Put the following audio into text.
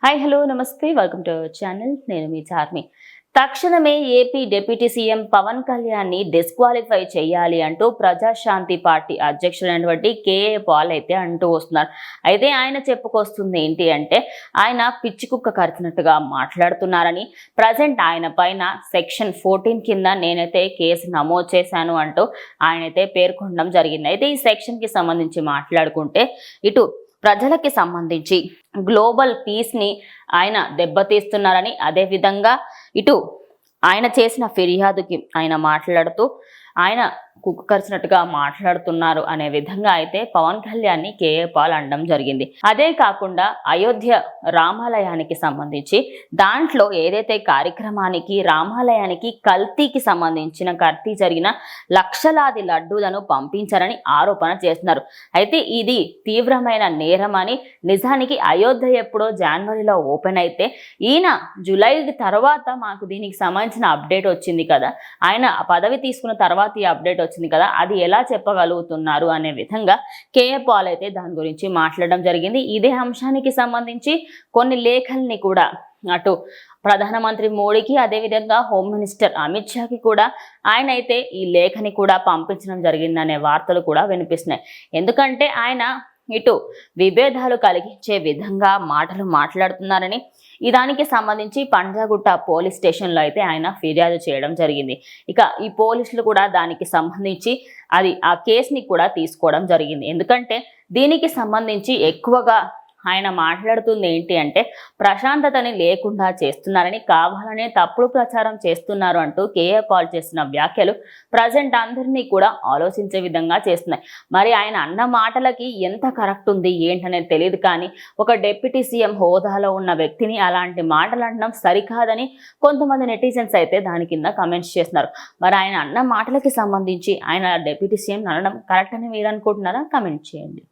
Hi hello నమస్తే welcome to our channel. నేను మీ చార్మి. తక్షణమే AP deputy CM Pawan Kalyan ని డిస్క్వాలిఫై చేయాలి అంటూ ప్రజాశాంతి పార్టీ అధ్యక్షుడైనటువంటి కేఏ పాల్ అయితే అంటూ వస్తున్నారు. అయితే ఆయన చెప్పుకొస్తుంది ఏంటి అంటే ఆయన పిచ్చి కుక్క కరిచినట్టుగా మాట్లాడుతున్నారని, ప్రజెంట్ ఆయన పైన సెక్షన్ 14 కింద నేనైతే కేసు నమోదు చేశాను అంటూ ఆయనైతే పేర్కొనడం జరిగింది. అయితే ఈ సెక్షన్ కి సంబంధించి మాట్లాడుకుంటే ఇటు ప్రజలకి సంబంధించి గ్లోబల్ పీస్ని ఆయన దెబ్బతీస్తున్నారని, అదేవిధంగా ఇటు ఆయన చేసిన ఫిర్యాదుకి ఆయన మాట్లాడుతూ ఆయన కుక్క కరిచినట్టుగా మాట్లాడుతున్నారు అనే విధంగా అయితే పవన్ కళ్యాణ్ ని కేఏ పాల్ అనడం జరిగింది. అదే కాకుండా అయోధ్య రామాలయానికి సంబంధించి దాంట్లో ఏదైతే కార్యక్రమానికి రామాలయానికి కల్తీకి సంబంధించిన కల్తీ జరిగిన లక్షలాది లడ్డూలను పంపించారని ఆరోపణ చేస్తున్నారు. అయితే ఇది తీవ్రమైన నేరం అని, నిజానికి అయోధ్య ఎప్పుడో జనవరిలో ఓపెన్ అయితే ఈయన జూలై తర్వాత మాకు దీనికి సంబంధించిన అప్డేట్ వచ్చింది కదా, ఆయన పదవి తీసుకున్న తర్వాత ఈ అప్డేట్ వచ్చింది కదా, అది ఎలా చెప్పగలుగుతున్నారు అనే విధంగా కేఏ పాల్ అయితే దాని గురించి మాట్లాడడం జరిగింది. ఇదే అంశానికి సంబంధించి కొన్ని లేఖల్ని కూడా అటు ప్రధానమంత్రి మోడీకి, అదేవిధంగా హోమ్ మినిస్టర్ అమిత్ షాకి కూడా ఆయన అయితే ఈ లేఖని కూడా పంపించడం జరిగిందనే వార్తలు కూడా వినిపిస్తున్నాయి. ఎందుకంటే ఆయన ఇటు విభేదాలు కలిగించే విధంగా మాటలు మాట్లాడుతున్నారని, దానికి సంబంధించి పంజాగుట్ట పోలీస్ స్టేషన్లో అయితే ఆయన ఫిర్యాదు చేయడం జరిగింది. ఇక ఈ పోలీసులు కూడా దానికి సంబంధించి ఆ కేసుని కూడా తీసుకోవడం జరిగింది. ఎందుకంటే దీనికి సంబంధించి ఎక్కువగా ఆయన మాట్లాడుతుంది ఏంటి అంటే ప్రశాంతతని లేకుండా చేస్తున్నారని, కావాలనే తప్పుడు ప్రచారం చేస్తున్నారు అంటూ కేఏ పాల్ చేసిన వ్యాఖ్యలు ప్రజెంట్ అందరినీ కూడా ఆలోచించే విధంగా చేస్తున్నాయి. మరి ఆయన అన్న మాటలకి ఎంత కరెక్ట్ ఉంది ఏంటనేది తెలియదు, కానీ ఒక డిప్యూటీ సీఎం హోదాలో ఉన్న వ్యక్తిని అలాంటి మాటలు అనడం సరికాదని కొంతమంది నెటిజన్స్ అయితే దాని కింద కమెంట్స్ చేస్తున్నారు. మరి ఆయన అన్న మాటలకి సంబంధించి ఆయన డిప్యూటీ సీఎం అనడం కరెక్ట్ అని మీరు అనుకుంటున్నారా? కమెంట్ చేయండి.